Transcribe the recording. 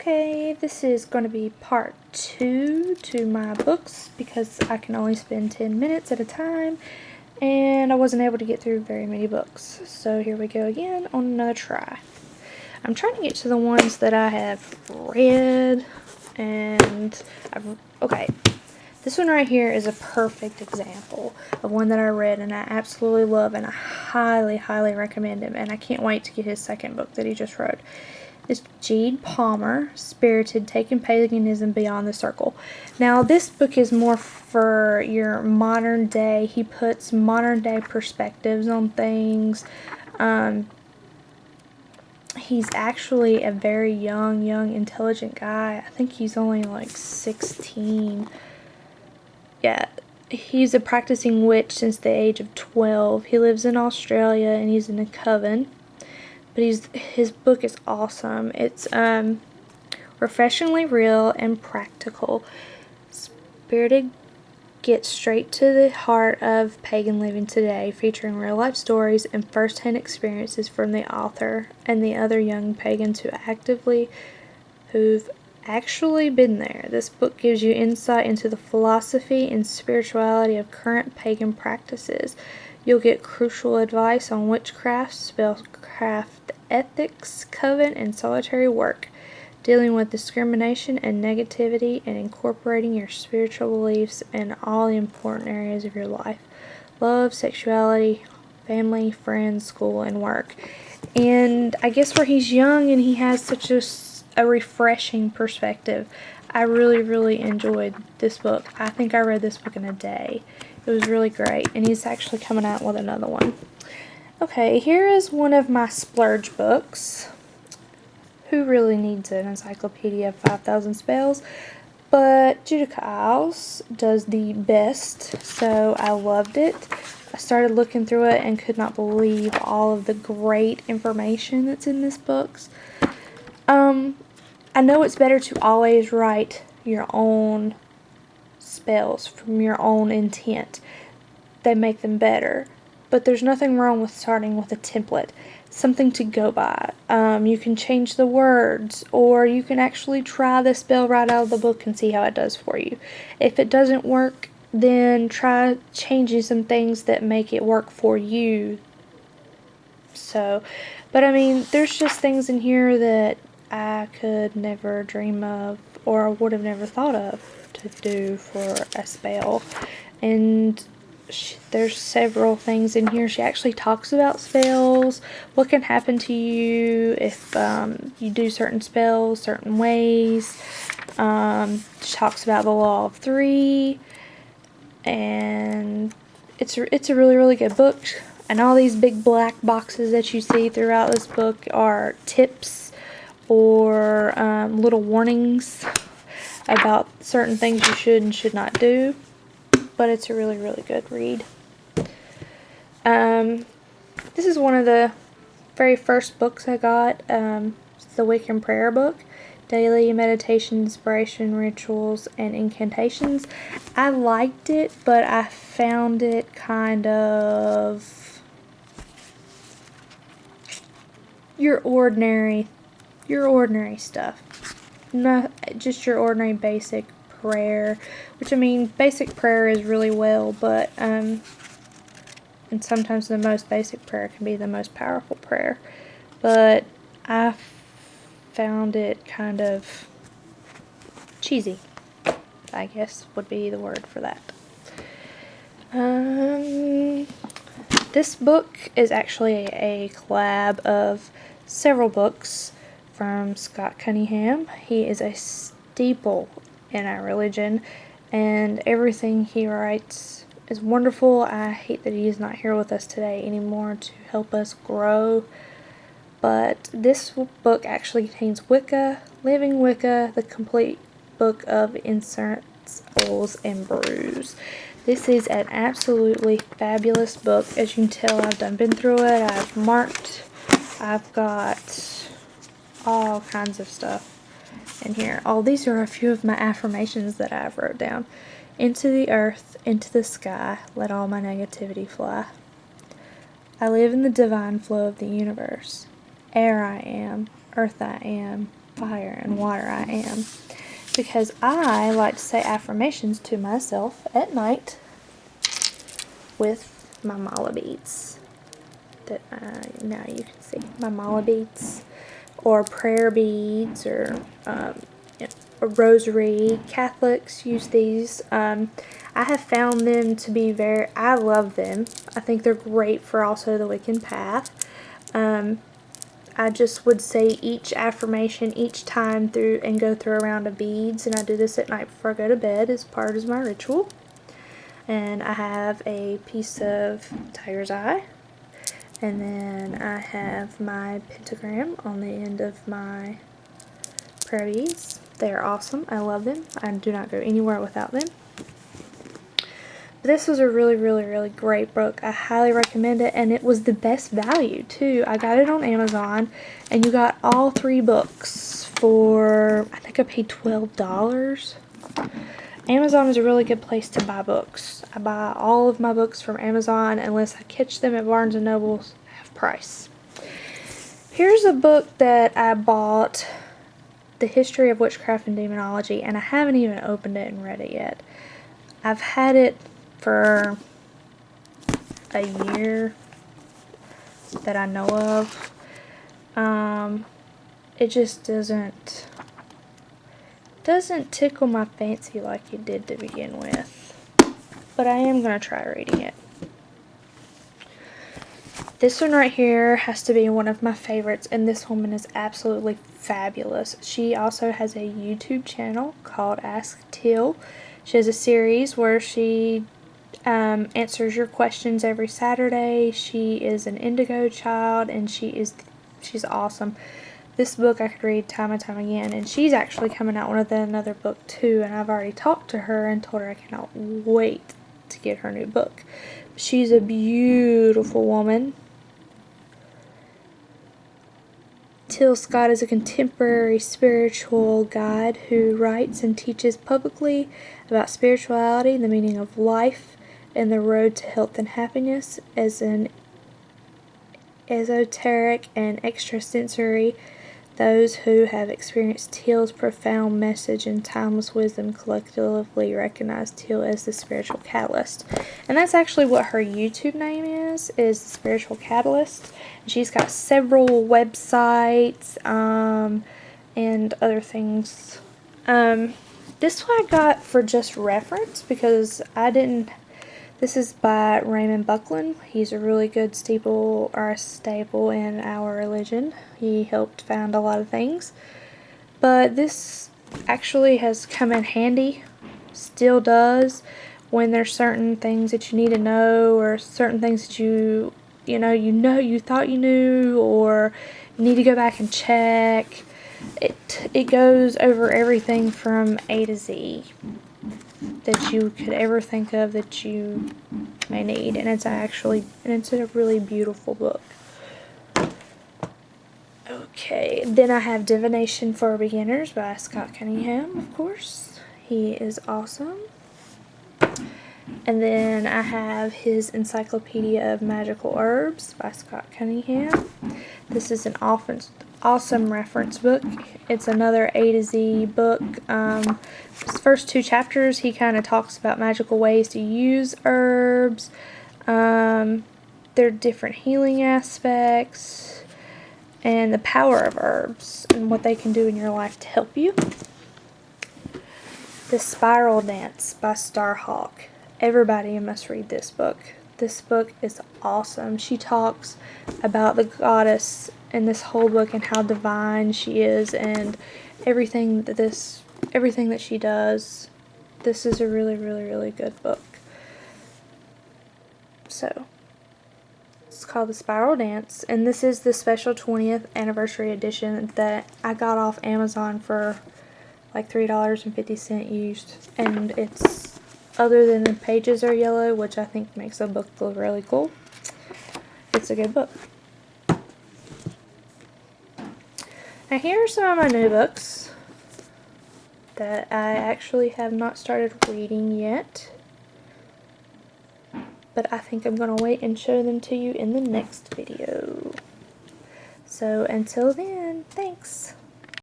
Okay, this is going to be part 2 to my books because I can only spend 10 minutes at a time and I wasn't able to get through very many books. So here we go again on another try. I'm trying to get to the ones that I have read and okay. This one right here is a perfect example of one that I read and I absolutely love, and I highly, highly recommend him, and I can't wait to get his second book that he just wrote. It's Jede Palmer, Spirited, Taking Paganism Beyond the Circle. Now, this book is more for your modern day. He puts modern day perspectives on things. He's actually a very young, intelligent guy. I think he's only like 16. Yeah, he's a practicing witch since the age of 12. He lives in Australia and he's in a coven. But his book is awesome. It's refreshingly real and practical. Spirited gets straight to the heart of pagan living today, featuring real-life stories and first-hand experiences from the author and the other young pagans who've actually been there. This book gives you insight into the philosophy and spirituality of current pagan practices. You'll get crucial advice on witchcraft, spellcraft ethics, coven, and solitary work, dealing with discrimination and negativity, and incorporating your spiritual beliefs in all the important areas of your life: love, sexuality, family, friends, school, and work. And I guess where he's young and he has such a refreshing perspective, I really, really enjoyed this book. I think I read this book in a day. It was really great, and he's actually coming out with another one. Okay, here is one of my splurge books. Who really needs an encyclopedia of 5,000 spells? But Judika Isles does the best, so I loved it. I started looking through it and could not believe all of the great information that's in this book. I know it's better to always write your own spells from your own intent. They make them better. But there's nothing wrong with starting with a template, something to go by. You can change the words, or you can actually try the spell right out of the book and see how it does for you. If it doesn't work, then try changing some things that make it work for you. But I mean, there's just things in here that I could never dream of, or would have never thought of to do for a spell. And there's several things in here. She actually talks about spells, what can happen to you if you do certain spells certain ways. She talks about the law of 3, and it's a really, really good book. And all these big black boxes that you see throughout this book are tips or little warnings about certain things you should and should not do. But it's a really, really good read. This is one of the very first books I got. It's the Wiccan Prayer book. Daily meditation, inspiration, rituals, and incantations. I liked it, but I found it kind of your ordinary stuff. Not just your ordinary basic prayer, which, I mean, basic prayer is really well, but and sometimes the most basic prayer can be the most powerful prayer, but I found it kind of cheesy, I guess would be the word for that. This book is actually a collab of several books from Scott Cunningham. He is a staple in our religion, and everything he writes is wonderful. I hate that he is not here with us today anymore to help us grow, but this book actually contains Wicca, Living Wicca, the complete book of incense, oils, and brews. This is an absolutely fabulous book. As you can tell, I've been through it. I've marked. I've got all kinds of stuff in here. These are a few of my affirmations that I've wrote down. Into the earth, into the sky, let all my negativity fly. I live in the divine flow of the universe. Air I am, earth I am, fire and water I am. Because I like to say affirmations to myself at night with my mala beads. That now you can see my mala beads, or prayer beads, or a rosary. Catholics use these. I have found them to be I love them. I think they're great for also the Wiccan path. I just would say each affirmation each time through and go through a round of beads, and I do this at night before I go to bed as part of my ritual. And I have a piece of tiger's eye, and then I have my pentagram on the end of my prayer beads. They are awesome. I love them. I do not go anywhere without them. This was a really, really, really great book. I highly recommend it, and it was the best value too. I got it on Amazon, and you got all 3 books for, I think I paid $12. Amazon is a really good place to buy books. I buy all of my books from Amazon unless I catch them at Barnes & Noble's half price. Here's a book that I bought, The History of Witchcraft and Demonology, and I haven't even opened it and read it yet. I've had it for a year that I know of. It just doesn't tickle my fancy like it did to begin with. But I am going to try reading it. This one right here has to be one of my favorites, and this woman is absolutely fabulous. She also has a YouTube channel called Ask Till. She has a series where she answers your questions every Saturday. She is an indigo child, and she's awesome. This book I could read time and time again, and she's actually coming out with another book too, and I've already talked to her and told her I cannot wait to get her new book. She's a beautiful woman. Till Scott is a contemporary spiritual guide who writes and teaches publicly about spirituality, the meaning of life, and the road to health and happiness. As an esoteric and extrasensory, those who have experienced Till's profound message and timeless wisdom collectively recognize Till as the spiritual catalyst. And that's actually what her YouTube name is the Spiritual Catalyst. She's got several websites and other things. This one I got for just reference because this is by Raymond Buckland. He's a really good staple in our religion. He helped found a lot of things. But this actually has come in handy, still does, when there's certain things that you need to know, or certain things that you thought you knew, or you need to go back and check. It goes over everything from A to Z that you could ever think of that you may need, and it's a really beautiful book. Okay, then I have Divination for Beginners by Scott Cunningham, of course. He is awesome. And then I have his Encyclopedia of Magical Herbs by Scott Cunningham. This is an awesome reference book. It's another A to Z book. His first 2 chapters, he kind of talks about magical ways to use herbs, their different healing aspects, and the power of herbs and what they can do in your life to help you. The Spiral Dance by Starhawk. Everybody must read this book. This book is awesome. She talks about the goddess in this whole book and how divine she is and everything that she does. This is a really, really, really good book. So, it's called The Spiral Dance, and this is the special 20th anniversary edition that I got off Amazon for like $3.50 used, and it's, other than the pages are yellow, which I think makes the book look really cool, it's a good book. Now here are some of my new books that I actually have not started reading yet, but I think I'm going to wait and show them to you in the next video. So until then, thanks.